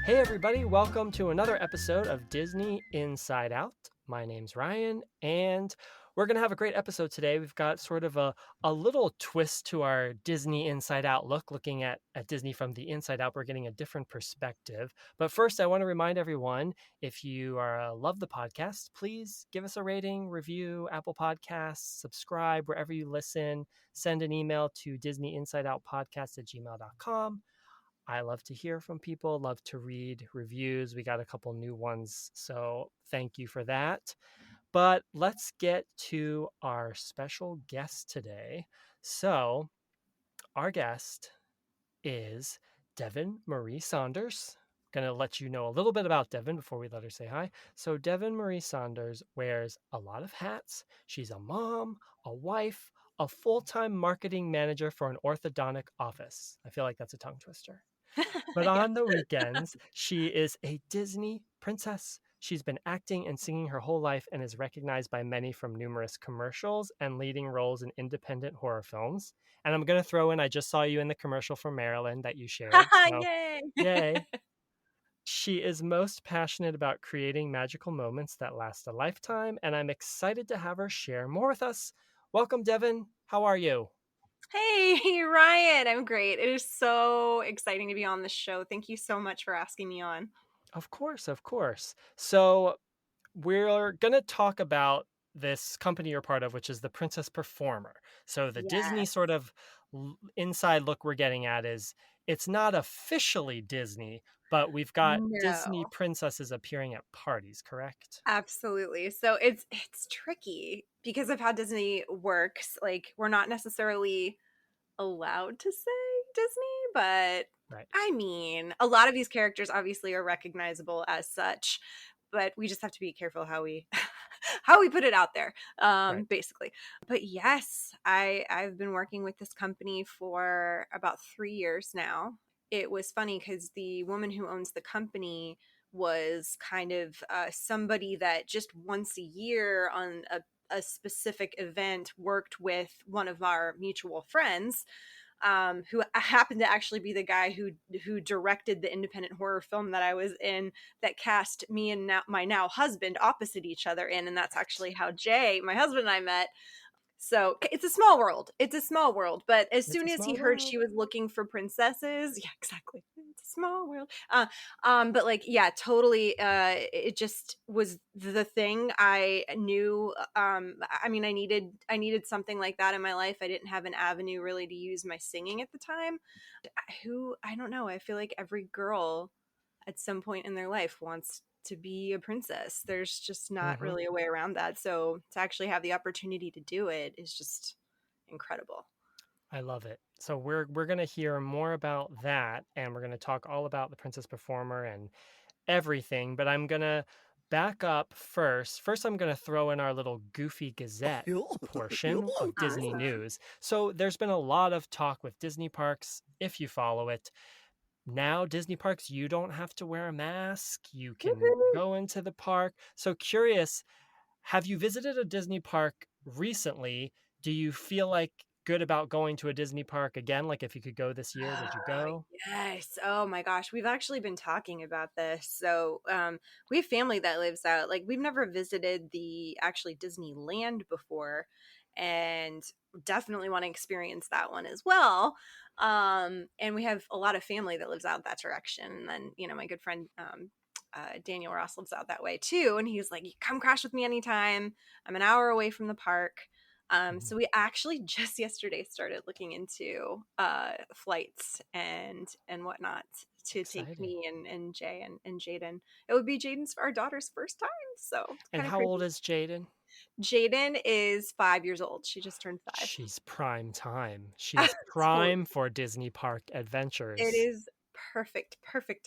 Hey, everybody, welcome to another episode of Disney Inside Out. My name's Ryan, and we're going to have a great episode today. We've got sort of a little twist to our Disney Inside Out look, looking at Disney from the inside out. We're getting a different perspective. But first, I want to remind everyone, if you love the podcast, please give us a rating, review, Apple Podcasts, subscribe wherever you listen, send an email to disneyinsideoutpodcast@gmail.com. I love to hear from people, love to read reviews. We got a couple new ones, so thank you for that. But let's get to our special guest today. So, our guest is Devon Marie Saunders. Going to let you know a little bit about Devon before we let her say hi. So, Devon Marie Saunders wears a lot of hats. She's a mom, a wife, a full-time marketing manager for an orthodontic office. I feel like that's a tongue twister. But Yeah. on the weekends, she is a Disney princess. She's been acting and singing her whole life and is recognized by many from numerous commercials and leading roles in independent horror films. And I'm going to throw in, I just saw you in the commercial for Maryland that you shared. So, Yay. yay. She is most passionate about creating magical moments that last a lifetime, and I'm excited to have her share more with us. Welcome, Devin. How are you? Hey, Ryan. I'm great. It is so exciting to be on the show. Thank you so much for asking me on. Of course, of course. So, we're going to talk about this company you're part of, which is the Princess Performer. So the Disney Yes. sort of inside look we're getting at is it's not officially Disney, but we've got Disney No, princesses appearing at parties, correct? absolutely. So it's tricky because of how Disney works. Like we're not necessarily allowed to say Disney, but Right, I mean, a lot of these characters obviously are recognizable as such, but we just have to be careful how we how we put it out there, right. basically. But yes, I've been working with this company for about 3 years now. It was funny because the woman who owns the company was kind of somebody that just once a year on a specific event worked with one of our mutual friends, who happened to actually be the guy who directed the independent horror film that I was in, that cast me and my now husband opposite each other in, and that's Right. actually how Jay, my husband, and I met. So it's a small world. It's a small world. But as It's soon a as he small heard world. she was looking for princesses, yeah, exactly. It's a small world. But like, yeah, totally. It just was the thing I knew. I mean, I needed something like that in my life. I didn't have an avenue really to use my singing at the time. Who I don't know. I feel like every girl at some point in their life wants to be a princess. There's just not Hmm. really a way around that. So to actually have the opportunity to do it is just incredible. I love it. So we're going to hear more about that, and we're going to talk all about the Princess Performer and everything, but I'm gonna back up first. First, I'm gonna throw in our little Goofy Gazette portion of Disney Awesome. news. So there's been a lot of talk with Disney parks, if you follow it. Now, Disney parks, you don't have to wear a mask. You can Woohoo. go into the park. So curious, have you visited a Disney park recently? Do you feel like good about going to a Disney park again? Like if you could go this year, would you Oh, go? yes. Oh my gosh. We've actually been talking about this. So, we have family that lives out. Like, we've never visited the actually Disneyland before, and definitely want to experience that one as well. And we have a lot of family that lives out that direction. And then, my good friend, Daniel Ross lives out that way too. And he's like, come crash with me anytime. I'm an hour away from the park. Mhm. So we actually just yesterday started looking into flights and whatnot to take Exciting. me and Jay and Jaden. It would be Jaden's our daughter's first time, so it's And kind of how old crazy. is Jaden? Jaden is 5 years old. She just turned 5. She's prime time. She's Totally. prime for Disney park It adventures. is perfect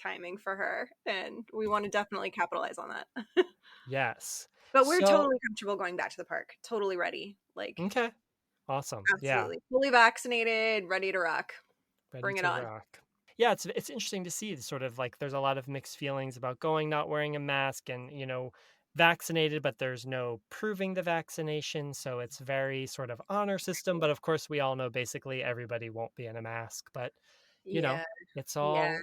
timing for her, and we want to definitely capitalize on that. Yes. But we're So, totally comfortable going back to the park. Totally ready. Like, okay. Awesome. Yeah. absolutely. Fully vaccinated, ready to rock. Ready Bring it to on. rock. Yeah, it's interesting to see sort of like there's a lot of mixed feelings about going, not wearing a mask, and vaccinated, but there's no proving the vaccination. So it's very sort of honor system. But of course, we all know basically everybody won't be in a mask. But you know, Yeah. it's Yeah. all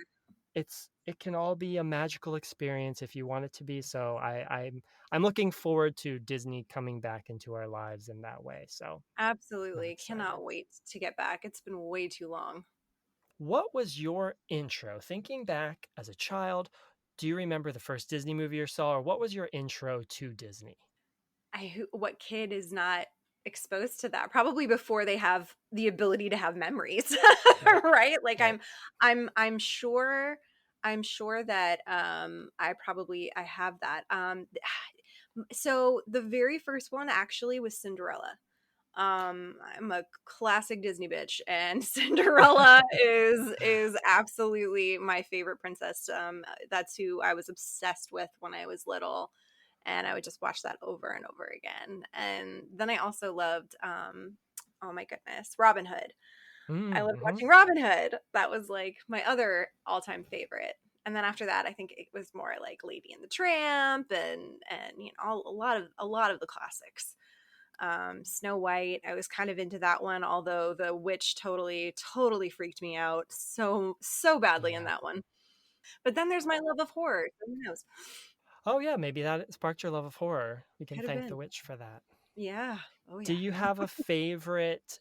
it can all be a magical experience if you want it to be. So I'm looking forward to Disney coming back into our lives in that way. So I'm Absolutely. excited. Cannot wait to get back. It's been way too long. What was your intro? Thinking back as a child, do you remember the first Disney movie you saw, or what was your intro to Disney? What kid is not exposed to that? Probably before they have the ability to have memories, Right. right? Like Right. I'm sure that I have that. So the very first one actually was Cinderella. I'm a classic Disney bitch, and Cinderella is absolutely my favorite princess. That's who I was obsessed with when I was little, and I would just watch that over and over again. And then I also loved oh my goodness, Robin Hood. I loved Mm-hmm. watching Robin Hood. That was like my other all-time favorite. And then after that, I think it was more like Lady and the Tramp and you know a lot of the classics. Snow White, I was kind of into that one, although the witch totally freaked me out so badly in Yeah. that one. But then there's my love of horror. So who knows? Oh yeah, maybe that sparked your love of horror. We can Could have thank the been. witch for that. Yeah. Oh Do yeah. you have a favorite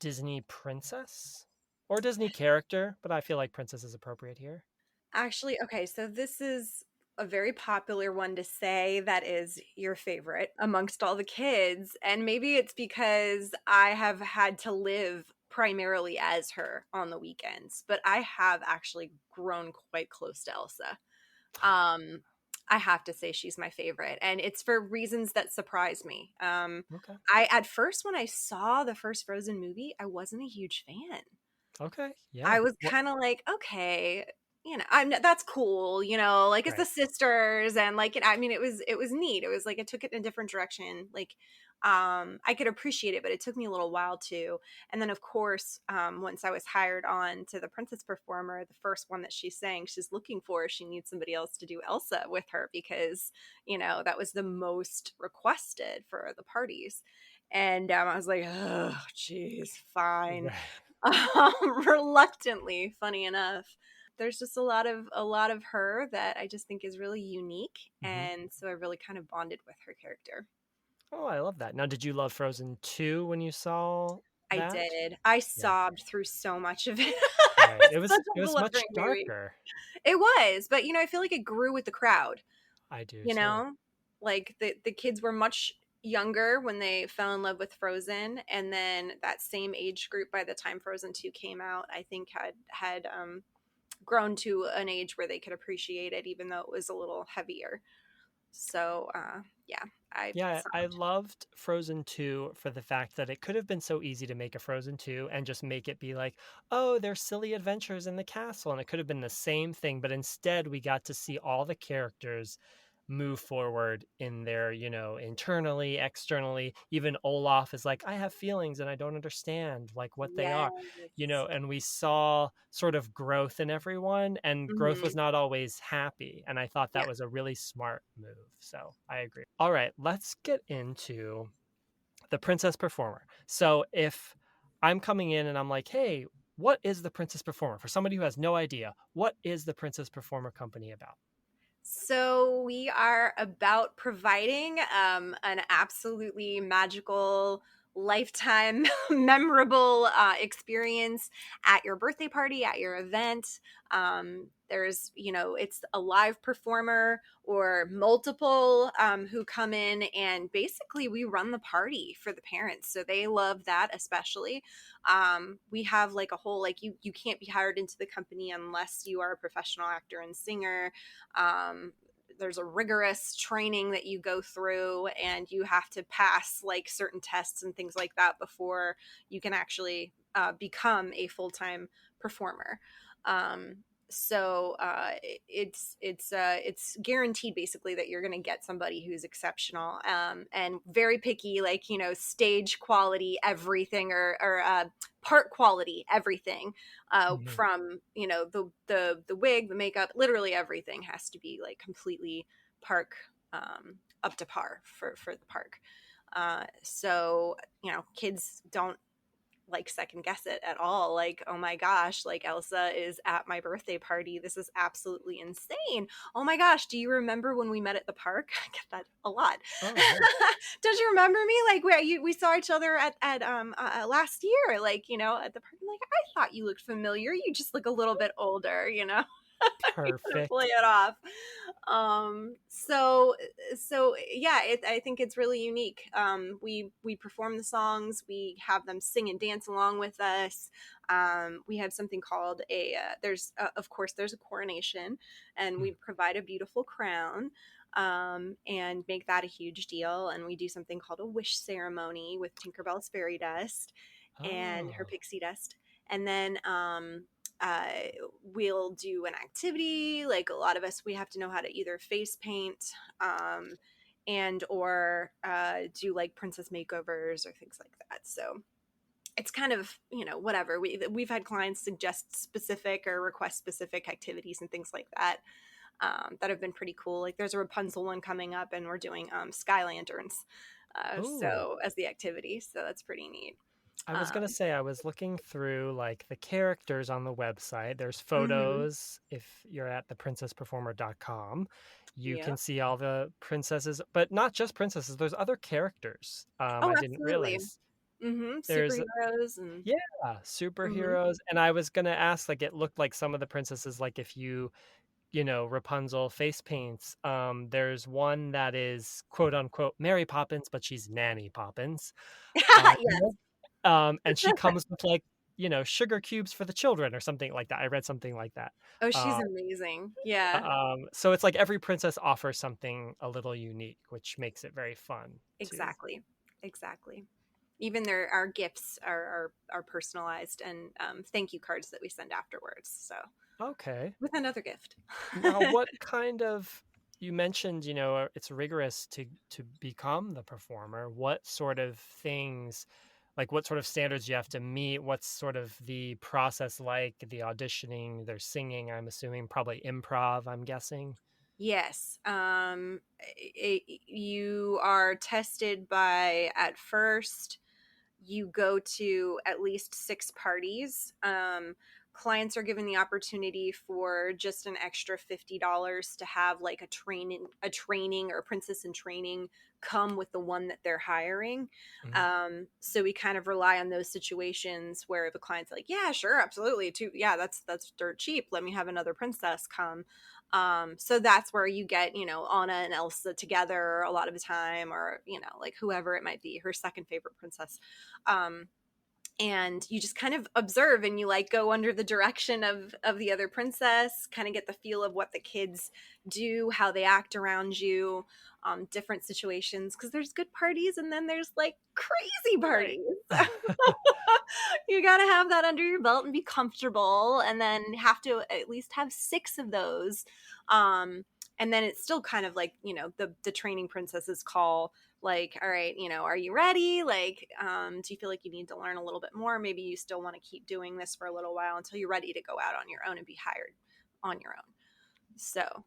Disney princess or Disney character? But I feel like princess is appropriate here. Actually, okay, so this is a very popular one to say that is your favorite amongst all the kids. And maybe it's because I have had to live primarily as her on the weekends, but I have actually grown quite close to Elsa. Um, I have to say she's my favorite, and it's for reasons that surprise me. Okay. I at first when I saw the first Frozen movie, I wasn't a huge fan. Okay. Yeah. I was What? kind of like, okay, you know, that's cool, you know, like it's the Right. sisters and like I mean it was neat. It was like it took it in a different direction. Like I could appreciate it, but it took me a little while to. And then of course, once I was hired on to the Princess Performer, the first one that she sang, she's looking for, she needs somebody else to do Elsa with her because, you know, that was the most requested for the parties. And I was like, oh, geez, fine. Right. Reluctantly, funny enough. There's just a lot of her that I just think is really unique, Hmm. and so I really kind of bonded with her character. Oh, I love that. Now, did you love Frozen 2 when you saw I that? did. I Yeah. sobbed through so much of it. It Right. was such It a was much delivering movie. darker. It was, but you know, I feel like it grew with the crowd. I do You too. know, like the kids were much younger when they fell in love with Frozen, and then that same age group by the time Frozen 2 came out, I think had grown to an age where they could appreciate it, even though it was a little heavier. So, yeah, I Yeah, I sobbed. loved Frozen 2 for the fact that it could have been so easy to make a Frozen 2 and just make it be like, oh, their silly adventures in the castle. And it could have been the same thing. But instead, we got to see all the characters move forward in their, internally, externally. Even Olaf is like, I have feelings and I don't understand like what they are, Yes. and we saw sort of growth in everyone, and growth was Hmm. not always happy. And I thought that Yeah. was a really smart move. So I agree. All right, let's get into the Princess Performer. So if I'm coming in and I'm like, hey, what is the Princess Performer? For somebody who has no idea, what is the Princess Performer company about? So we are about providing an absolutely magical, lifetime, memorable experience at your birthday party, at your event. There's, you know, it's a live performer or multiple who come in, and basically we run the party for the parents. So they love that, especially. We have like a whole, like, you can't be hired into the company unless you are a professional actor and singer. um, there's a rigorous training that you go through, and you have to pass like certain tests and things like that before you can actually become a full-time performer. um, it's guaranteed basically that you're going to get somebody who's exceptional, and very picky, like, you know, stage quality everything, or part quality everything, Mhm. from, you know, the wig, the makeup, literally everything has to be like completely park up to par for the park. So, you know, kids don't like second guess it at all. Like, oh my gosh, like Elsa is at my birthday party. This is absolutely insane. Oh my gosh, do you remember when we met at the park? I get that a lot. Oh yeah. Don't you remember me? Like we saw each other at last year, like, you know, at the park. Like, I thought you looked familiar. You just look a little bit older, you know. To play Perfect. it off. So yeah, I think it's really unique. We perform the songs, we have them sing and dance along with us. We have something called a there's of course there's a coronation, and we Mm. provide a beautiful crown, and make that a huge deal. And we do something called a wish ceremony with Tinkerbell's fairy dust and her Oh. pixie dust. And then uh, we'll do an activity. Like a lot of us, we have to know how to either face paint, and or do like princess makeovers or things like that. So it's kind of, you know, whatever. We've had clients suggest specific or request specific activities and things like that, that have been pretty cool. Like there's a Rapunzel one coming up, and we're doing sky lanterns, Oh. so as the activity. So that's pretty neat. I was gonna Um, say I was looking through like the characters on the website. There's mhm. photos. If you're at theprincessperformer.com, you can Yep. see all the princesses, but not just princesses. There's other characters. Oh, I didn't absolutely. realize there's Superheroes and yeah, mhm. superheroes. And I was gonna ask, like, it looked like some of the princesses, like if you know, Rapunzel face paints. There's one that is quote unquote Mary Poppins, but she's Nanny Poppins. You Yes. know? And she comes with like, you know, sugar cubes for the children or something like that. I read something like that. Oh, she's Uh, amazing. Yeah, so it's like every princess offers something a little unique, which makes it very fun too. exactly. Exactly. Even their our gifts are personalized, and thank you cards that we send afterwards. So Okay. with another gift. Now, what kind of you mentioned, you know, it's rigorous to become the performer. What sort of things, like what sort of standards you have to meet? What's sort of the process like? The auditioning, there's singing, I'm assuming, probably improv, I'm guessing. Yes. You are tested by, at first, you go to at least 6 parties. Clients are given the opportunity for just an extra $50 to have like a training or princess in training come with the one that they're hiring. Mhm. So we kind of rely on those situations where the client's like, yeah, sure, absolutely, too. Yeah, that's dirt cheap. Let me have another princess come. So that's where you get, you know, Anna and Elsa together a lot of the time, or, you know, like whoever it might be, her second favorite princess. um, and you just kind of observe, and you like go under the direction of the other princess, kind of get the feel of what the kids do, how they act around you, different situations, because there's good parties and then there's like crazy Right. parties. You got to have that under your belt and be comfortable, and then have to at least have 6 of those. And then it's still kind of like, you know, the training princesses call, like, all right, you know, are you ready? Like, do you feel like you need to learn a little bit more? Maybe you still want to keep doing this for a little while until you're ready to go out on your own and be hired on your own. So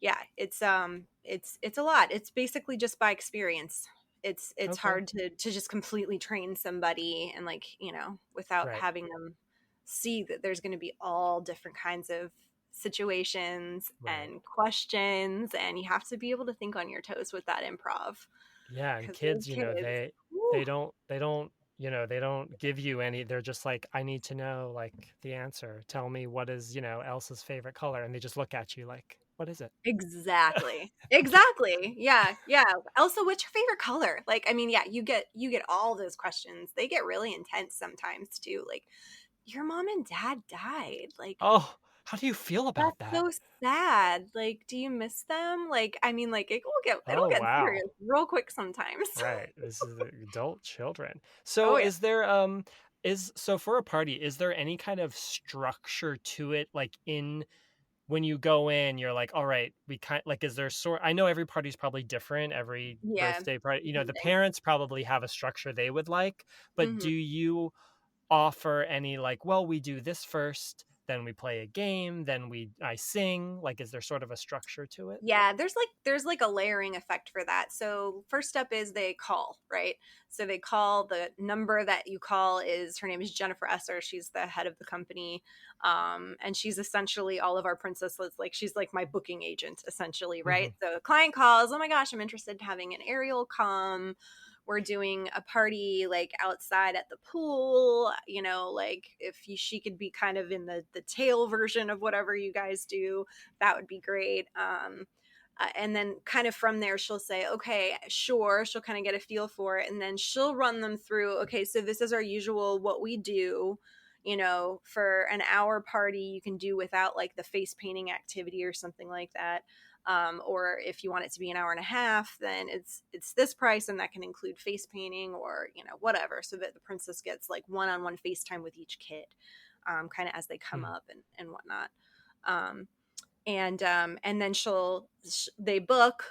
yeah, it's a lot. It's basically just by experience. It's Okay. hard to just completely train somebody, and like, you know, without Right. having them see that there's going to be all different kinds of situations Right. and questions, and you have to be able to think on your toes with that improv, Yeah, and because those kids, you know, kids, they whew, don't, you know, they don't give you any, they're just like, I need to know like the answer. Tell me what is, you know, Elsa's favorite color. And they just look at you like, what is it? exactly, exactly, yeah, yeah. Elsa, what's your favorite color? Like, I mean, yeah, you get all those questions. They get really intense sometimes too. Like, your mom and dad died. Like, Oh, how do you feel about that's that? so sad. Like, do you miss them? Like, I mean, like, it'll Oh, get wow. serious real quick sometimes. Right. This is the adult children. So Oh yeah. is there is so for a party, is there any kind of structure to it? Like in when you go in, you're like, all right, we kind like is there sort I know every party's probably different, every Yeah, birthday party, you know, the depending. parents probably have a structure they would like, but do Mhm. you offer any like, well, we do this first, then we play a game, then I sing? Like, is there sort of a structure to it? Yeah, there's like a layering effect for that. So first step is they call, right? So they call. The number that you call is, her name is Jennifer Esser. She's the head of the company. And she's essentially all of our princesses. Like, she's like my booking agent, essentially, right? Hmm. So a client calls, oh my gosh, I'm interested in having an aerial come. We're doing a party like outside at the pool, like if she could be kind of in the tail version of whatever you guys do, that would be great. And then kind of from there, she'll say, okay, sure. She'll kind of get a feel for it. And then she'll run them through, okay, so this is our usual, what we do, for an hour party, you can do without like the face painting activity or something like that. Or if you want it to be an hour and a half, then it's this price, and that can include face painting or, whatever. So that the princess gets like one-on-one FaceTime with each kid, kind of as they come up and whatnot. And then they book.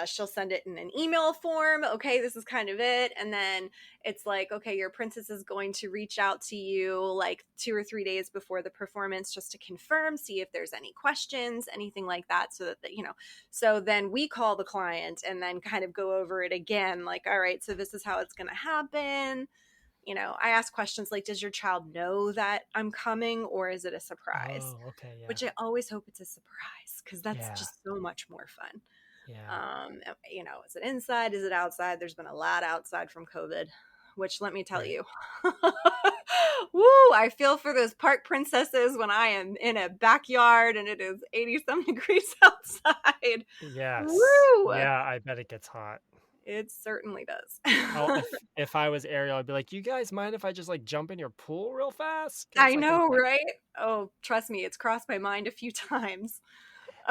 She'll send it in an email form. Okay, this is kind of it. And then it's like, okay, your princess is going to reach out to you like 2 or 3 days before the performance just to confirm, see if there's any questions, anything like that. So so then we call the client and then kind of go over it again. Like, all right, so this is how it's going to happen. I ask questions like, does your child know that I'm coming, or is it a surprise? Oh, okay. Yeah. Which I always hope it's a surprise, because that's Yeah. just so much more fun. Yeah. Is it inside? Is it outside? There's been a lot outside from COVID, which, let me tell Right. you, woo, I feel for those park princesses when I am in a backyard and it is 80 some degrees outside. Yes. Woo! Yeah, I bet it gets hot. It certainly does. Oh, if I was Ariel, I'd be like, "You guys mind if I just like jump in your pool real fast? Because I I can." know, right? Oh, trust me, it's crossed my mind a few times.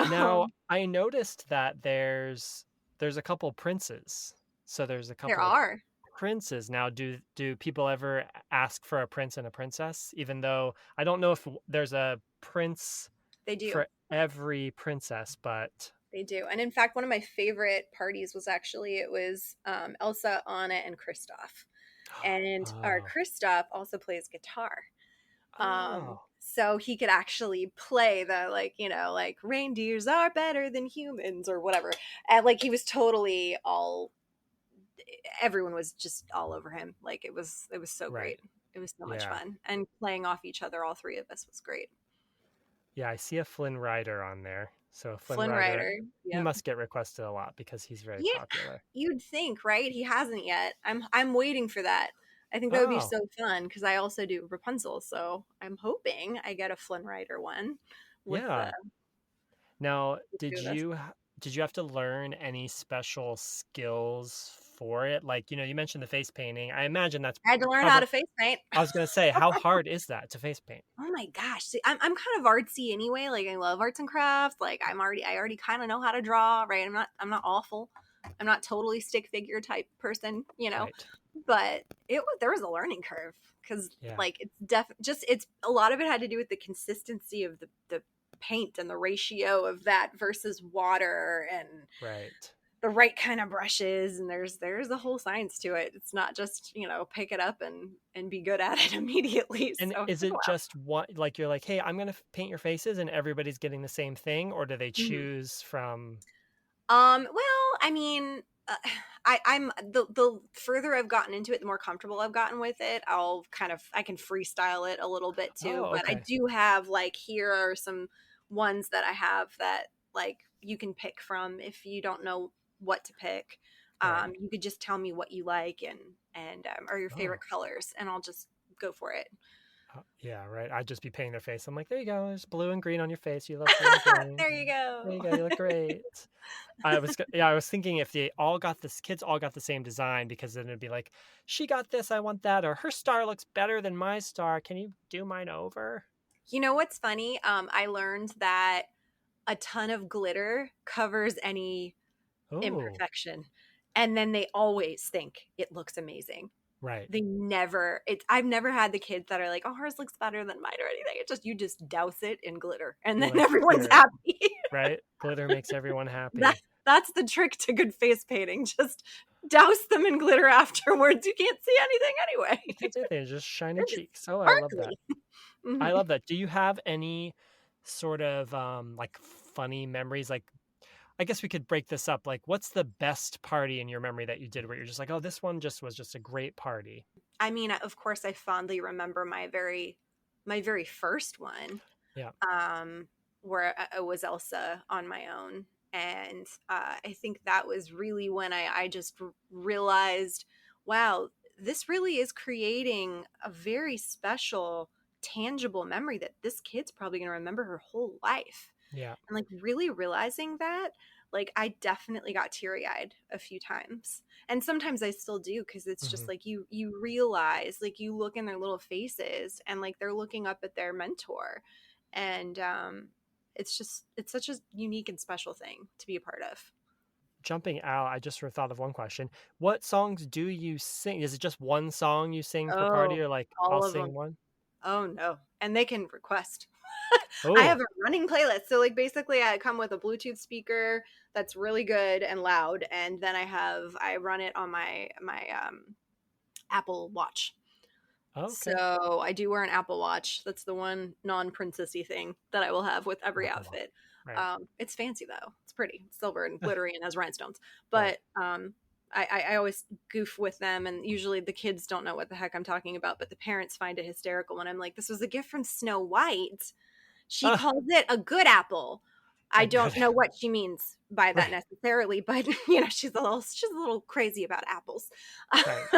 Now, Um, I noticed that there's a couple princes. So there's a there couple of are. princes. Now, do people ever ask for a prince and a princess? Even though I don't know if there's a prince They do. for every princess, but They do. And in fact, one of my favorite parties was actually, it was Elsa, Anna, and Kristoff. And our oh, Kristoff also plays guitar. oh, So he could actually play the, like, like reindeers are better than humans or whatever. And like, he was totally all, everyone was just all over him. Like, it was so right, great. It was so much yeah, fun. And playing off each other, all three of us, was great. yeah. I see a Flynn Rider on there. So Flynn Flynn Rider, Rider. he Yep. must get requested a lot because he's very Yeah, popular. you'd think, right? He hasn't yet. I'm waiting for that. I think that would be Oh, so fun, because I also do Rapunzel, so I'm hoping I get a Flynn Rider one with yeah. Now, the two of us. did you have to learn any special skills for it? Like, you mentioned the face painting. I imagine that's I had to learn how probably. to face paint. I was gonna say, how hard is that to face paint? Oh my gosh. See, I'm kind of artsy anyway. Like, I love arts and crafts. Like, I already kind of know how to draw, right? I'm not awful. I'm not totally stick figure type person. Right. But there was a learning curve, because Yeah. like, it's a lot of it had to do with the consistency of the paint and the ratio of that versus water, and Right. the right kind of brushes, and there's a whole science to it. It's not just, pick it up and be good at it immediately. And So it is took a it just what, like, you're like, hey, I'm gonna paint your faces, and everybody's getting the same thing, or do they while. choose from? Well, I mean, I'm the further I've gotten into it, the more comfortable I've gotten with it. I can freestyle it a little bit too, Oh, but I okay. do have, like, here are some ones that I have that, like, you can pick from if you don't know what to pick. Right. You could just tell me what you like, and or your favorite Oh. colors, and I'll just go for it. Yeah, right. I'd just be painting their face. I'm like, there you go. There's blue and green on your face. You love blue and green. There you There go. you go. You look great. Yeah, I was thinking if they all got this, kids all got the same design, because then it'd be like, she got this, I want that, or her star looks better than my star. Can you do mine over? You know what's funny? I learned that a ton of glitter covers any Oh, imperfection, and then they always think it looks amazing. right. I've never had the kids that are like, oh, hers looks better than mine or anything. You just douse it in glitter, and You're then like, everyone's here, happy. right? Glitter makes everyone that happy. that's the trick to good face painting. Just douse them in glitter afterwards. You can't see anything You anyway. can't say anything, just shiny They're just cheeks. Oh, I love that. sparkly. I love that. Do you have any sort of, like, funny memories? Like, I guess we could break this up. Like, what's the best party in your memory that you did where you're just like, "Oh, this one just was just a great party?" I mean, of course, I fondly remember my very first one, Yeah. um, where I was Elsa on my own, and I think that was really when I just realized, wow, this really is creating a very special, tangible memory that this kid's probably going to remember her whole life. Yeah. And like really realizing that, like I definitely got teary-eyed a few times. And sometimes I still do because it's just Mhm. like you realize, like you look in their little faces and like they're looking up at their mentor. And it's just it's such a unique and special thing to be a part of. Jumping out, I just sort of thought of one question. What songs do you sing? Is it just one song you sing per party, Oh, or like, I'll all of them. sing one? Oh no. And they can request. I have Oh. a running playlist. So like basically I come with a Bluetooth speaker that's really good and loud, and then I run it on my Apple Watch. Okay. So I do wear an Apple Watch. That's the one non-princessy thing that I will have with every Apple Watch. outfit. Right. It's fancy though. It's pretty, it's silver and glittery and has rhinestones. Right. But I always goof with them, and usually the kids don't know what the heck I'm talking about, but the parents find it hysterical when I'm like, "This was a gift from Snow White. She Ah, calls it a good apple." I a don't good know what she means by that right, necessarily, but she's a little crazy about apples. right.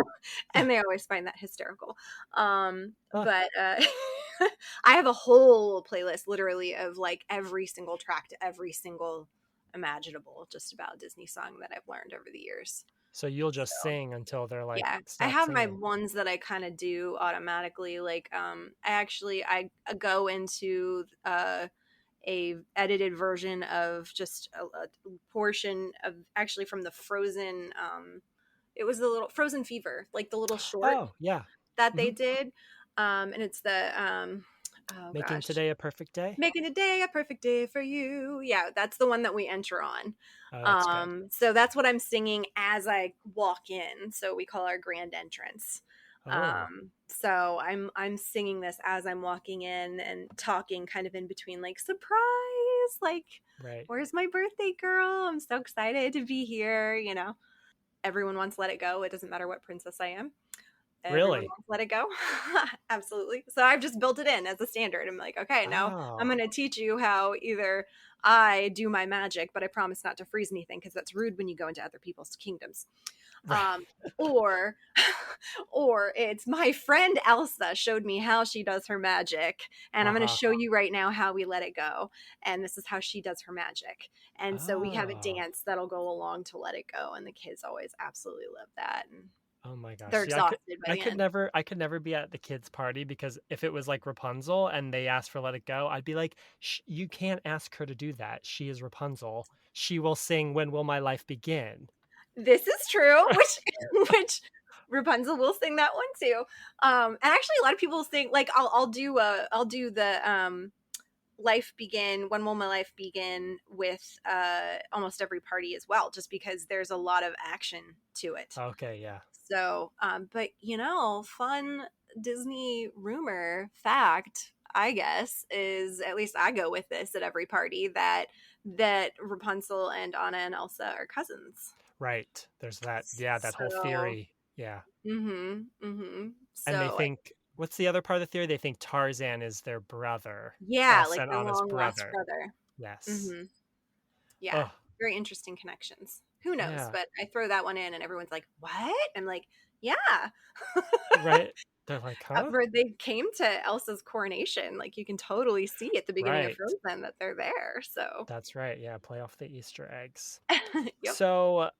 And they always find that hysterical. Ah, But I have a whole playlist literally of like every single track to every single imaginable just about Disney song that I've learned over the years. so you'll just So sing until they're like, yeah, I "Stop have my singing." ones that I kind of do automatically. Like, I go into a edited version of just a portion of actually from the Frozen. It was the little Frozen Fever, like the little short Oh, yeah. that they Mhm. did, and it's the oh Making gosh, today a perfect day? making a day a perfect day for you. Yeah, that's the one that we enter on. Oh, that's good. So that's what I'm singing as I walk in. So we call our grand entrance. Oh, So I'm singing this as I'm walking in and talking kind of in between, like surprise, like right. where's my birthday girl? I'm so excited to be here. Everyone wants Let It Go. It doesn't matter what princess I am. Everyone Really? wants Let It Go. Absolutely. So I've just built it in as a standard. I'm like, okay, now I'm Oh, going to teach you how either I do my magic, but I promise not to freeze anything because that's rude when you go into other people's kingdoms. right. Um, or, or it's my friend Elsa showed me how she does her magic, and I'm going to Uh-huh. show you right now how we let it go. And this is how she does her magic. And so we have a Oh. dance that'll go along to Let It Go, and the kids always absolutely love that. And Oh my gosh. they're See, exhausted by I the could end. never I could never be at the kids' party because if it was like Rapunzel and they asked for Let It Go, I'd be like, You can't ask her to do that. She is Rapunzel. She will sing When Will My Life Begin." This is true, which which Rapunzel will sing that one too. And actually, a lot of people sing like I'll do the life begin when will my life begin with almost every party as well, just because there's a lot of action to it. Okay, yeah. So, but fun Disney rumor fact, I guess, is at least I go with this at every party that Rapunzel and Anna and Elsa are cousins. Right. There's that, yeah, that whole So, theory. Yeah. And they So, think, what's the other part of the theory? They think Tarzan is their brother. yeah, Elsa like and their Anna's long lost brother. brother. Yes. hmm Yeah, Oh, very interesting connections. Who knows? yeah. But I throw that one in, and everyone's like, "What?" I'm like, "Yeah." Right. They're like, huh? Where they came to Elsa's coronation, like you can totally see at the beginning of Right. Frozen that they're there. So, That's right. Yeah. Play off the Easter eggs. yep. So,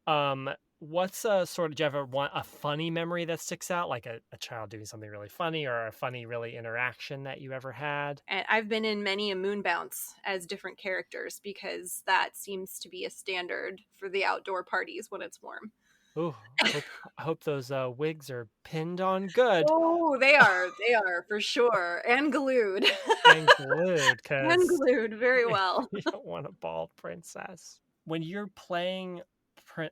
what's a sort of, do you ever want a funny memory that sticks out, like a child doing something really funny or a funny, really interaction that you ever had? And I've been in many a moon bounce as different characters because that seems to be a standard for the outdoor parties when it's warm. Ooh, I hope those wigs are pinned on good Oh, they are for sure, and glued. and glued And because glued very well. you don't want a bald princess. When you're playing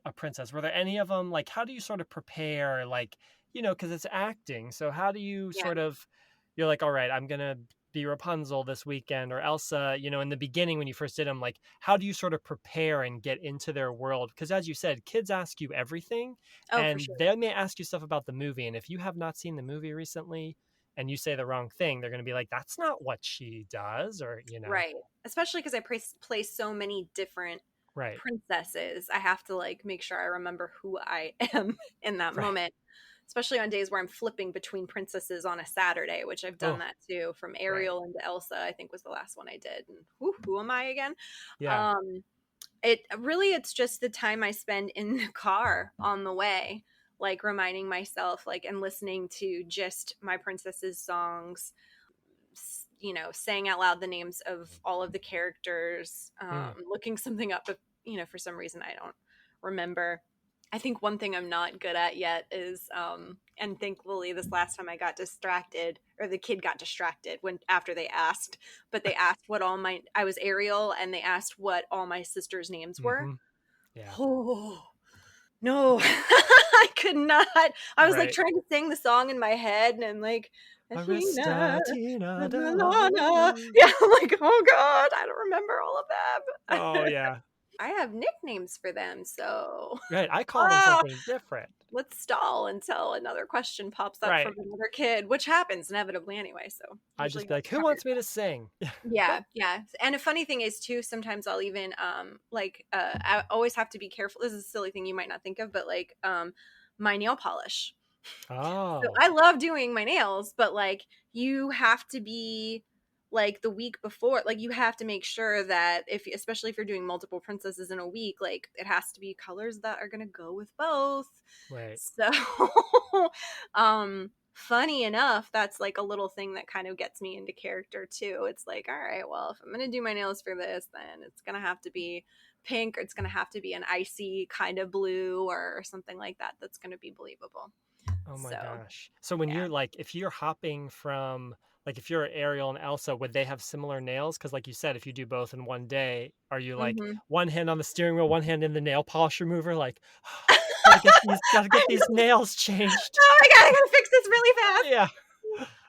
a princess, were there any of them, like, how do you sort of prepare, like, because it's acting, so how do you Yeah. sort of you're like, all right, I'm gonna be Rapunzel this weekend, or Elsa. In the beginning when you first did them, like, how do you sort of prepare and get into their world? Because as you said, kids ask you everything, Oh, for and sure. they may ask you stuff about the movie, and if you have not seen the movie recently and you say the wrong thing, they're gonna be like, that's not what she does, or Right. Especially because I play so many different right, princesses. I have to like make sure I remember who I am in that right. moment. Especially on days where I'm flipping between princesses on a Saturday, which I've done Oh, that too. From right. Ariel into Elsa, I think was the last one I did. And who am I again? Yeah. Um, it's just the time I spend in the car on the way, like reminding myself, like, and listening to just my princesses songs, saying out loud the names of all of the characters, Mm. looking something up if, for some reason I don't remember. I think one thing I'm not good at yet is, and thankfully this last time I got distracted, or the kid got distracted when after they asked, but they asked what I was Ariel, and they asked what all my sisters' names were. Mm-hmm. Yeah. Oh, no, I could not. I was like Right. trying to sing the song in my head, and I'm like, Athena, Aristatina Lana. Delano. Yeah, I'm like, oh God, I don't remember all of Oh them. yeah. I have nicknames for them, so Right. I call them ah, something different. let's stall until another question pops up from Right. another kid, which happens inevitably anyway, so I'd usually just you be have like, to who cover wants me yourself. to sing? Yeah, yeah. And a funny thing is too, sometimes I'll even I always have to be careful. This is a silly thing you might not think of, but like my nail polish. So Oh, I love doing my nails, but like you have to be like the week before, like you have to make sure that if, especially if you're doing multiple princesses in a week, like it has to be colors that are going to go with both. right. So funny enough, that's like a little thing that kind of gets me into character too. It's like, all right, well, if I'm going to do my nails for this, then it's going to have to be pink, or it's going to have to be an icy kind of blue or something like that that's going to be believable. Oh my So, gosh. So when yeah. you're like, if you're hopping from, like, if you're Ariel and Elsa, would they have similar nails? Because, like you said, if you do both in one day, are you like Mhm. one hand on the steering wheel, one hand in the nail polish remover? Like, gotta get I these know. nails changed. Oh my god, I gotta fix this really fast. Yeah.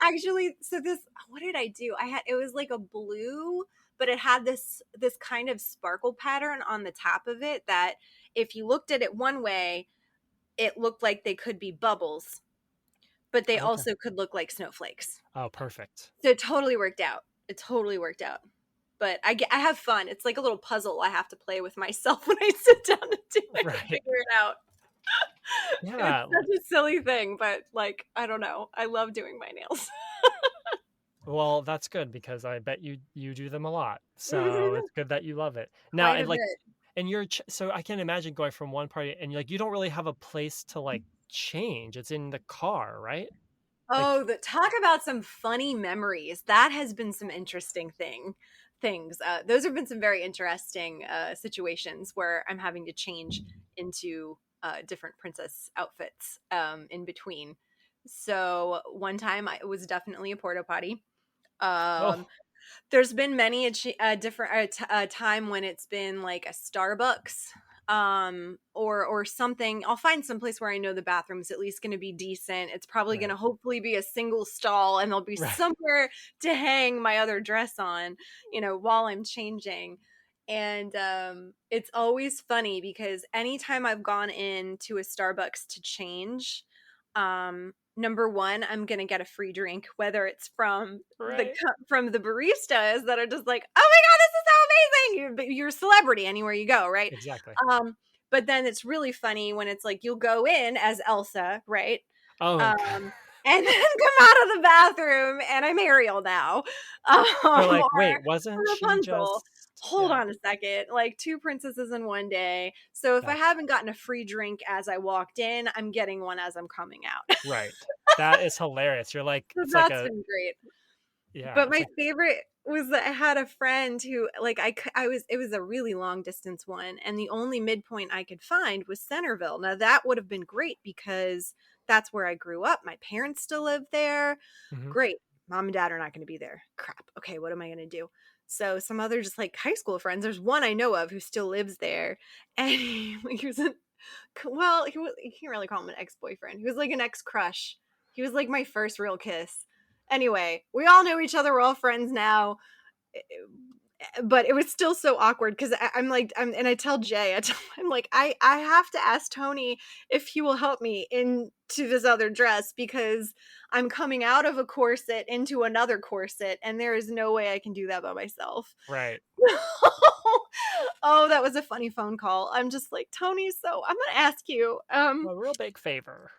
Actually, so this, what did I do? It was like a blue, but it had this kind of sparkle pattern on the top of it that if you looked at it one way, it looked like they could be bubbles, but they Okay. also could look like snowflakes. Oh, perfect. So it totally worked out. It totally worked out. But I have fun. It's like a little puzzle I have to play with myself when I sit down to do it and Right. figure it out. It's Yeah. such a silly thing, but like, I don't know. I love doing my nails. Well, that's good because I bet you do them a lot. So it's good that you love it. Now, Quite a and like, bit. and you're so I can imagine going from one party and like you don't really have a place to like change. It's in the car, right? Like, Oh, the talk about some funny memories. That has been some interesting things. Those have been some very interesting situations where I'm having to change into different princess outfits in between. So one time it was definitely a porta potty. Um, oh, there's been many a different time when it's been like a Starbucks or something. I'll find some place where I know the bathroom's at least going to be decent. It's probably going to right, hopefully be a single stall, and there'll be right. somewhere to hang my other dress on, while I'm changing. And it's always funny because anytime I've gone into a Starbucks to change, number one, I'm gonna get a free drink, whether it's from Right. from the baristas that are just like, oh my god, this is so amazing. You're a celebrity anywhere you go, right? Exactly. um but then it's really funny when it's like you'll go in as Elsa, right? Oh my god. um and then come out of the bathroom and I'm Ariel now. They're Or like, wait, wasn't she Rapunzel. just Hold yeah, on a second. Like two princesses in one day. So if I that's haven't gotten a free drink as I walked in, I'm getting one as I'm coming out. right. That is hilarious. You're like, So it's like that's a been great. yeah, But it's my like favorite was that I had a friend who, like, I was, it was a really long distance one, and the only midpoint I could find was Centerville. Now that would have been great because that's where I grew up. My parents still live there. mhm. Great. Mom and dad are not going to be there. Crap. Okay, what am I going to do? So some other just like high school friends. There's one I know of who still lives there, and he was a, well, you can't really call him an ex boyfriend. He was like an ex crush. He was like my first real kiss. Anyway, we all know each other. We're all friends now. But it was still so awkward because I'm like, and I tell Jay, I'm like, I have to ask Tony if he will help me into this other dress because I'm coming out of a corset into another corset, and there is no way I can do that by myself. Right. Oh, that was a funny phone call. I'm just like, Tony, so I'm gonna ask you. A real big favor.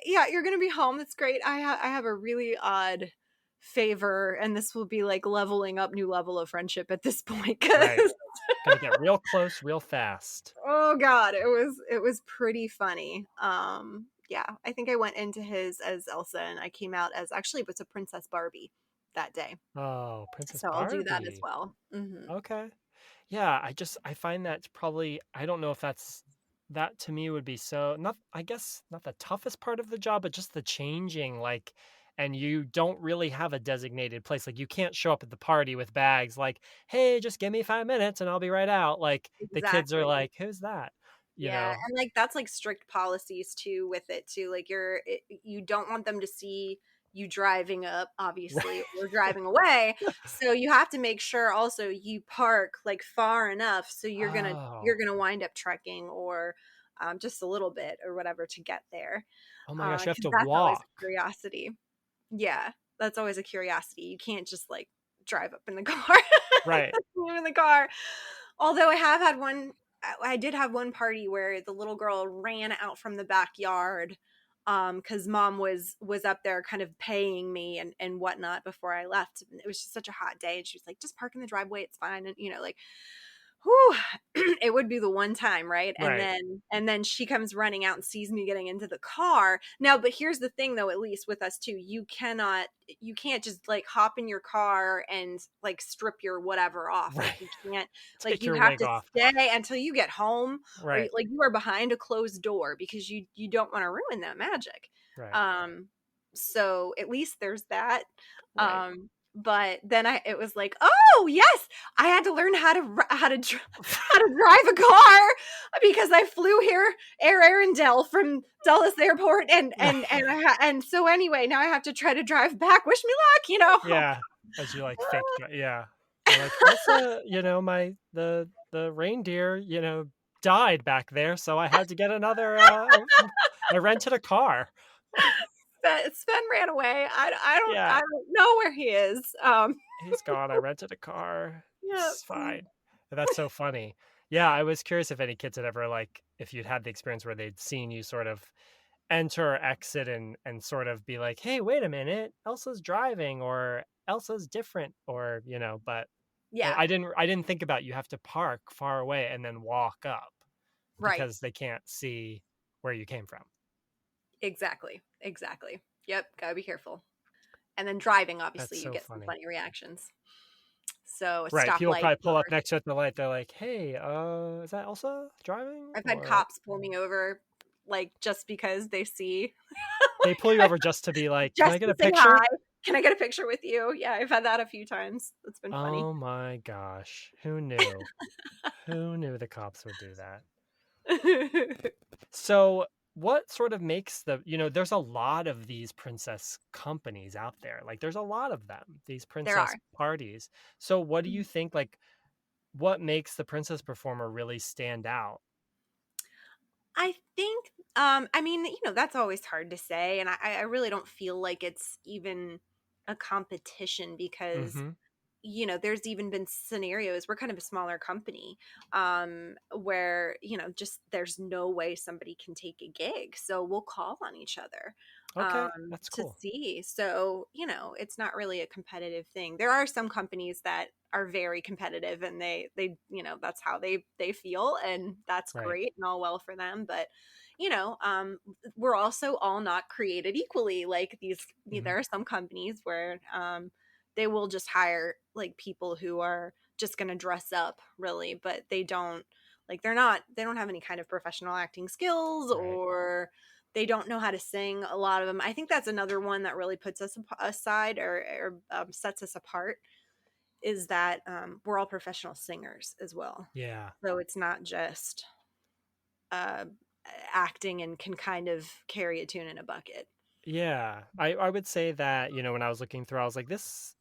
Yeah, you're gonna be home. That's great. I have a really odd favor, and this will be like leveling up, new level of friendship at this point. Right. Because Gonna get real close real fast. oh god, it was pretty funny. Yeah, I think I went into his as Elsa, and I came out as actually it was a Princess Barbie that day. Oh, Princess So I'll do that as Barbie. well. Hmm. Okay. Yeah, I find that probably, I don't know if that to me would be so, not, I guess not the toughest part of the job, but just the changing, like, and you don't really have a designated place. Like you can't show up at the party with bags like, "Hey, just give me 5 minutes and I'll be right out." Like the kids are Exactly. like, "Who's that?" You Yeah, know? and like that's like strict policies too with it too. Like you don't want them to see you driving up, obviously, or driving away. So you have to make sure also you park like far enough so you're Oh. gonna wind up trekking or just a little bit or whatever to get there. Oh my gosh, you have Because to that's always a walk. curiosity. Yeah, that's always a curiosity. You can't just like drive up in the car. Right. In the car. Although I have had one, I did have one party where the little girl ran out from the backyard because mom was up there kind of paying me and whatnot before I left. It was just such a hot day, and she was like, "Just park in the driveway, it's fine." And like, whew, it would be the one time, right? Right. And then she comes running out and sees me getting into the car. Now, but here's the thing though, at least with us too, you can't just like hop in your car and like strip your whatever off. Like Right. you can't, like Take you your have wig to off. stay until you get home, or Right. like you are behind a closed door because you don't want to ruin that magic. Right. Um so at least there's that. Right. But then it was like, oh yes, I had to learn how to drive a car because I flew here Air Arundel from Dulles Airport, and so anyway, now I have to try to drive back. Wish me luck, you know. Yeah, as you, like, fake dri yeah. You're like, "Elsa, my the reindeer, died back there, so I had to get another, I rented a car." Sven ran away. Yeah, I don't know where he is. "He's gone, I rented a car. Yeah. It's fine." That's so funny. Yeah, I was curious if any kids had ever, like, if you'd had the experience where they'd seen you sort of enter or exit and sort of be like, "Hey, wait a minute, Elsa's driving," or "Elsa's different," or, but Yeah. I didn't think about you have to park far away and then walk up Right. because they can't see where you came from. Exactly. Exactly. Yep. Gotta be careful. And then driving, That's obviously, you so get some funny. funny reactions. So a Right, people stoplight probably pull up over. next to it at the light, they're like, "Hey, is that Elsa driving?" I've had Or cops pull me over, like, just because they see, they pull you like, over just to be like, "Can I just get to a say picture?" hi. Can I get a picture with you? Yeah, I've had that a few times. It's been funny. Oh my gosh, who knew? Who knew the cops would do that? So, what sort of makes there's a lot of these princess companies out there. Like, there's a lot of them, these There princess are. parties. So, what do you think, like, what makes the princess performer really stand out? I think, I mean, that's always hard to say, and I really don't feel like it's even a competition because Mhm. there's even been scenarios, we're kind of a smaller company, where just there's no way somebody can take a gig, so we'll call on each other Okay, that's to cool. see. So it's not really a competitive thing. There are some companies that are very competitive, and they that's how they feel, and that's Right. great and all well for them. But you know um we're also all not created equally. Like Mhm. there are some companies where they will just hire like people who are just going to dress up, really, but they don't, like, they don't have any kind of professional acting skills, Right. or they don't know how to sing. A lot of them, I think that's another one that really puts us aside, or sets us apart, is that we're all professional singers as well. Yeah. So it's not just uh, acting and can kind of carry a tune in a bucket. Yeah, I would say that, when I was looking through, I was like, this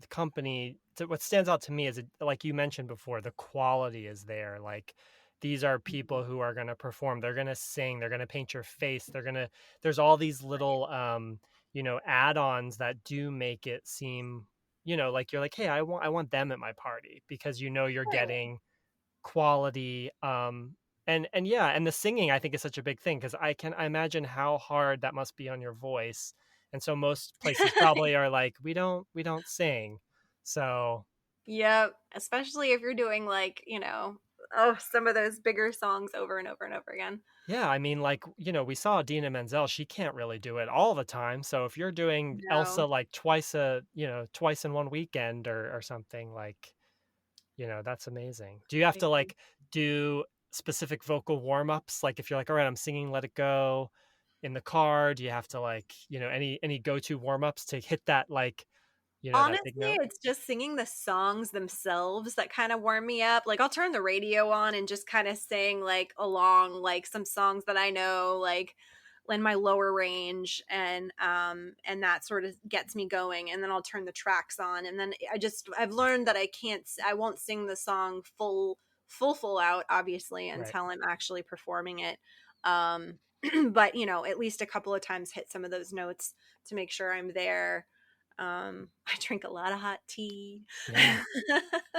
company, what stands out to me is, like you mentioned before, the quality is there. Like, these are Mhm. people who are going to perform, they're going to sing, they're going to paint your face, there's all these little, add-ons that do make it seem, like you're like, hey, I want them at my party because you're Right. getting quality, and yeah, and the singing I think is such a big thing because I imagine how hard that must be on your voice, and so most places probably are like, we don't sing. So Yep, especially if you're doing like, oh, some of those bigger songs over and over and over again. yeah, I mean, like, we saw Dina Menzel, she can't really do it all the time, so if you're doing Elsa No. like twice in one weekend or something, like, that's amazing. Do you have to like do specific vocal warm-ups? Like if you're like, all right, I'm singing Let It Go in the car, do you have to like, any go-to warm-ups to hit that like, that big Honestly, note? it's just singing the songs themselves that kind of warm me up. Like I'll turn the radio on and just kind of sing like along like some songs that I know like in my lower range and that sort of gets me going and then I'll turn the tracks on and then I've learned that I won't sing the song full out obviously Right. until I'm actually performing it. Um but at least a couple of times hit some of those notes to make sure I'm there. I drink a lot of hot tea Yeah.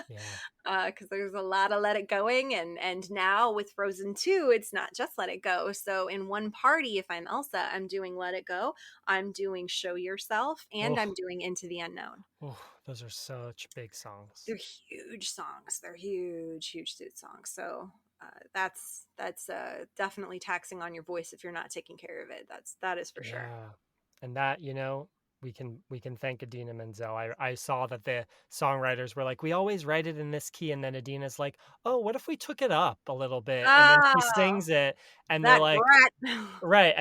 Yeah. because there's a lot of let it going, and now with Frozen 2, it's not just let it go. So in one party, if I'm Elsa, I'm doing let it go, I'm doing show yourself, and I'm Oh, doing into the unknown. oh, those are such big songs. They're huge songs. They're huge, huge songs. So that's definitely taxing on your voice if you're not taking care of it. That is for sure. Yeah. And that, we can thank Adina Menzel. I saw that the songwriters were like, we always write it in this key, and then Adina's like, oh, what if we took it up a little bit? And then she Oh, sings it, and they're that like, brat. right,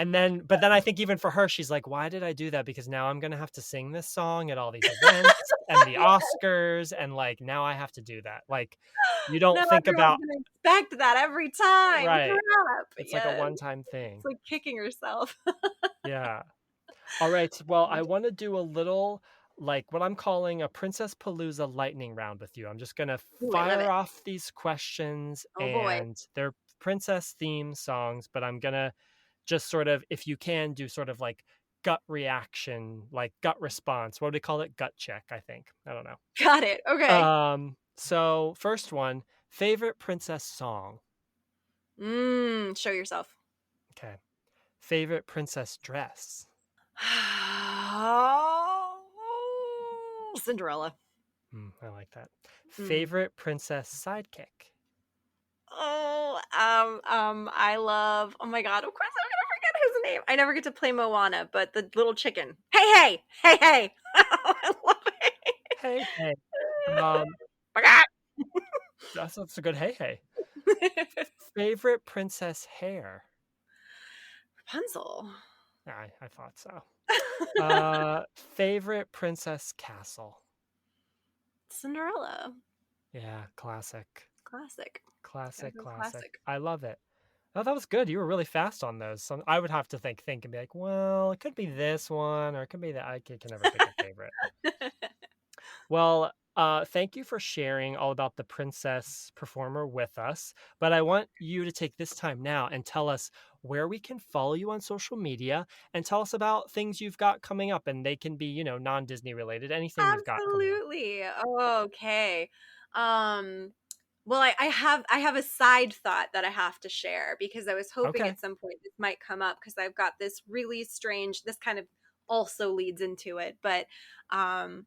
but then I think even for her, she's like, "Why did I do that? Because now I'm gonna have to sing this song at all these events and the Oscars, and, like, now I have to do that." Like, you Now don't think everyone's about gonna expect that every time. right. Crap. It's like a Yes. one-time It's thing. like kicking yourself. Yeah. Alright, well, I wanna do a little, like, what I'm calling a Princess Palooza lightning round with you. I'm just gonna Ooh, I love fire it. off these questions, Oh boy. and they're princess theme songs, but I'm gonna just sort of, if you can, do sort of like gut reaction, like gut response. What do we call it? Gut check, I think. I don't know. Got it. Okay. So first one, favorite princess song. Show yourself. Okay. Favorite princess dress. Cinderella. I like that. Mm. Favorite princess sidekick. I love. Oh my god! Of course, I'm gonna forget his name. I never get to play Moana, but the little chicken. Hey, hey, hey, hey! I love Hey, hey. Um, it. that's a good hey, hey. Favorite princess hair. Rapunzel. I thought so. Favorite princess castle. Cinderella. Yeah, classic. Classic. Gotta Classic, go classic. classic. I love it. Oh, that was good. You were really fast on those. Some I would have to think and be like, well, it could be this one or it could be that. I can never pick a favorite. Well, thank you for sharing all about the princess performer with us. But I want you to take this time now and tell us where we can follow you on social media and tell us about things you've got coming up. And they can be, non-Disney related, anything you've got coming up. Absolutely. Oh, okay. Well, I have a side thought that I have to share because I was hoping Okay. at some point this might come up because I've got this really strange. This kind of also leads into it, but um,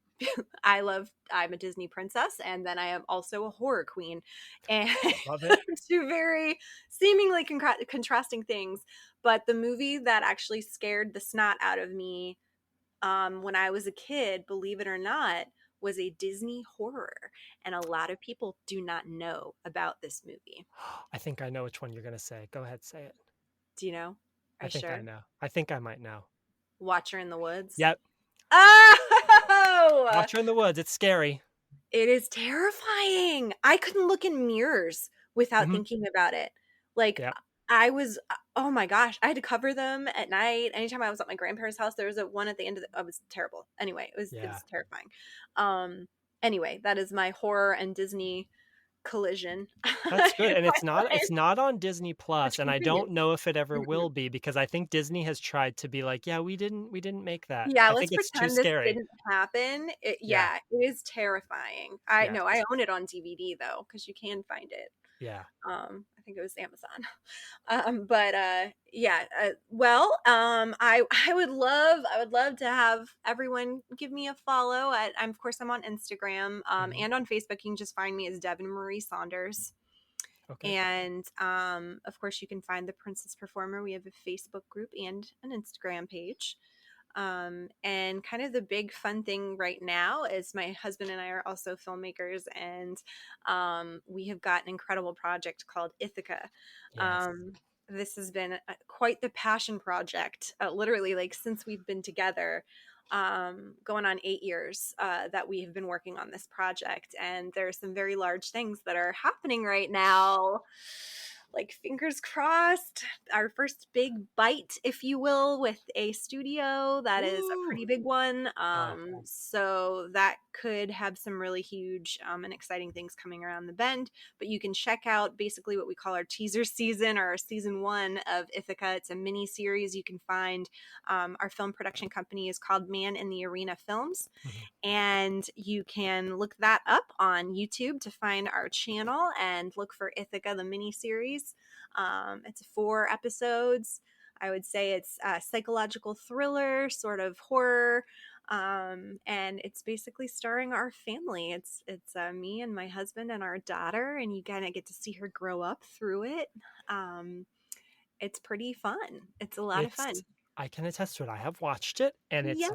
I'm a Disney princess, and then I am also a horror queen, and Love it. two very seemingly contrasting things. But the movie that actually scared the snot out of me when I was a kid, believe it or not, was a Disney horror. And a lot of people do not know about this movie. I think I know which one you're going to say. Go ahead, say it. Do you know? Are I you think I sure? know. I think I might know. Watcher in the Woods. Yep. Oh, Watcher in the Woods. It's scary. it is terrifying. I couldn't look in mirrors without Hmm. thinking about it. Like, Yep. I was, oh my gosh, I had to cover them at night. Anytime I was at my grandparents' house, there was a one at the end of it was terrible. Anyway, it Yeah. was terrifying. Um, anyway, that is my horror and Disney collision That's good. in And my it's life, not on Disney which Plus, and I continues. don't know if it ever Mm-mm. will be because I think Disney has tried to be like, yeah, we didn't make that. Yeah, I let's think it's too pretend this scary. didn't happen. Yeah. Yeah, it is terrifying. I Yes. know I own it on DVD though, because you can find it. Yeah. I think it was Amazon. But yeah, well, I would love to have everyone give me a follow at I'm of course I'm on Instagram Mhm. and on Facebook. You can just find me as Devon Marie Saunders. Okay. And of course, you can find the Princess Performer. We have a Facebook group and an Instagram page. And kind of the big fun thing right now is my husband and I are also filmmakers, and we have got an incredible project called Ithaca. Yes. Um, this has been quite the passion project, literally, like since we've been together. Going on 8 years that we have been working on this project, and there are some very large things that are happening right now, like fingers crossed, our first big bite, if you will, with a studio that is a Woo! pretty big one. Oh, So that could have some really huge and exciting things coming around the bend. But you can check out basically what we call our teaser season, or our season 1 of Ithaca. It's a mini series. You can find our film production company is called Man in the Arena Films, mhm. and you can look that up on YouTube to find our channel and look for Ithaca the mini series. It's 4 episodes. I would say it's a psychological thriller, sort of horror, and it's basically starring our family. It's me and my husband and our daughter, and you kind of get to see her grow up through it. Um, it's pretty fun. It's a lot of It's fun. I can attest to it. I have watched it and it's Yay!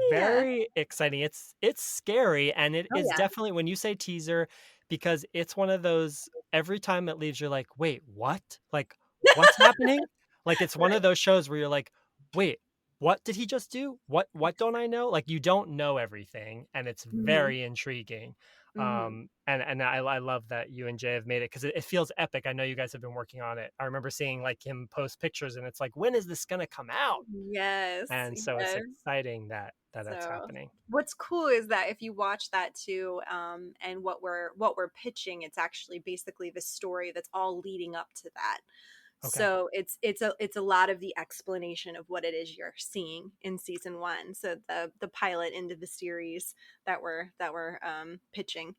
very exciting. It's scary and it Oh is yeah. definitely when you say teaser because it's one of those every time it leaves you're like, "Wait, what? Like what's happening?" Like it's one Right. of those shows where you're like, "Wait, what did he just do? What don't I know?" Like you don't know everything and it's Hmm. very intriguing. Hmm. And I love that you and Jay have made it because it feels epic. I know you guys have been working on it. I remember seeing like him post pictures and it's like, when is this gonna come out? Yes. And so it's Yes. exciting that that's So happening. what's cool is that if you watch that too, and what we're pitching, it's actually basically the story that's all leading up to that. Okay. So it's a lot of the explanation of what it is you're seeing in season 1. So the pilot into the series that we're pitching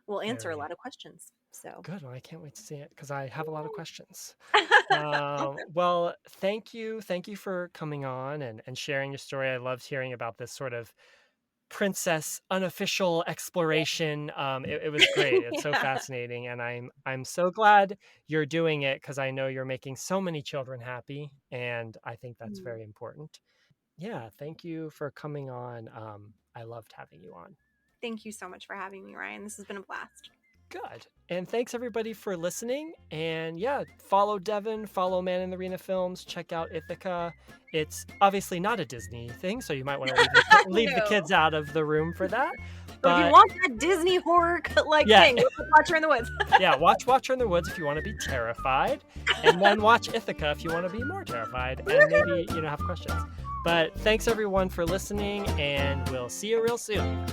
will answer a Very lot of questions. So good. Well, I can't wait to see it because I have a lot of questions. awesome. Well, thank you. Thank you for coming on and sharing your story. I loved hearing about this sort of princess unofficial exploration. It was great. It's so Yeah. fascinating. And I'm so glad you're doing it because I know you're making so many children happy. And I think that's Mm. very important. Yeah, thank you for coming on. I loved having you on. Thank you so much for having me, Ryan. This has been a blast. Good. And thanks everybody for listening. And yeah, follow Devin, follow Man in the Arena Films, check out Ithaca. It's obviously not a Disney thing, so you might want to leave the No. kids out of the room for that. But if you But want that Disney horror like yeah, thing, look at Watcher in the Woods. yeah, watch Watcher in the Woods if you want to be terrified, and then watch Ithaca if you want to be more terrified and maybe, have questions. But thanks everyone for listening, and we'll see you real soon.